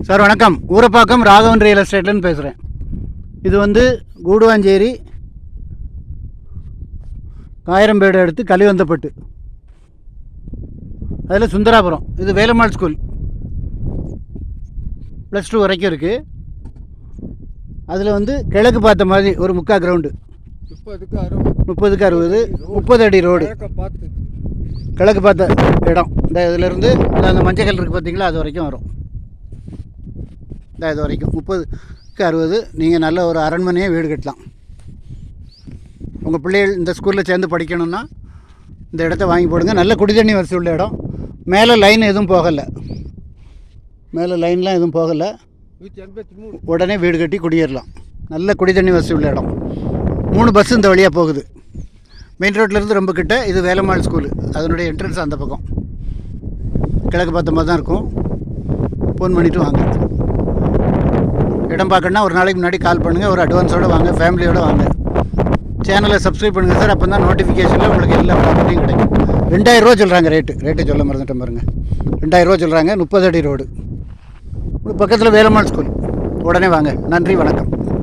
Sir வணக்கம். Urapakkam Raghavan real எஸ்டேட்லேருந்து பேசுகிறேன். இது வந்து கூடுவாஞ்சேரி காயிரம்பேடு அடுத்து கலிவந்தப்பட்டு, அதில் சுந்தராபுரம். இது வேலம்மாள் ஸ்கூல் +2 வரைக்கும் இருக்குது. அதில் வந்து கிழக்கு பார்த்த மாதிரி ஒரு முக்கா கிரவுண்டு, 30க்கு 60, 30 அடி ரோடு, கிழக்கு பார்த்த இடம். இந்த இதிலேருந்து அந்த மஞ்சள் கல் இருக்குது பார்த்தீங்களா, அது வரைக்கும் வரும். இது வரைக்கும் 30க்கு 60. நீங்கள் நல்ல ஒரு அரண்மனையே வீடு கட்டலாம். உங்கள் பிள்ளைகள் இந்த ஸ்கூலில் சேர்ந்து படிக்கணும்னா இந்த இடத்த வாங்கி போடுங்க. நல்ல குடிதண்ணி வசதி உள்ள இடம். மேலே லைன் எதுவும் போகலை, மேலே லைன்லாம் எதுவும் போகலை. உடனே வீடு கட்டி குடியேறலாம். நல்ல குடிதண்ணி வசதி உள்ள இடம். 3 பஸ் இந்த வழியாக போகுது. மெயின் ரோட்லேருந்து ரொம்ப கிட்ட. இது வேலம்மாள் ஸ்கூலு, அதனுடைய என்ட்ரன்ஸ் அந்த பக்கம் கிழக்கு பார்த்த மாதிரி தான் இருக்கும். ஃபோன் பண்ணிவிட்டு வாங்க. இடம் பார்க்கணுன்னா ஒரு நாளைக்கு முன்னாடி கால் பண்ணுங்கள். ஒரு அட்வான்ஸோடு வாங்க, ஃபேமிலியோடு வாங்க. சேனலை சப்ஸ்கிரைப் பண்ணுங்கள் சார். அப்போ தான் நோட்டிஃபிகேஷனில் உங்களுக்கு எல்லா ப்ராப்பர்ட்டியும் கிடைக்கும். 2000 ரூபா சொல்கிறாங்க ரேட்டு சொல்ல மறந்துட்டேன் பாருங்கள். 2000 ரூபா சொல்கிறாங்க. 30 அடி ரோடு. பக்கத்தில் வேலம்மாள் ஸ்கூல். உடனே வாங்க. நன்றி, வணக்கம்.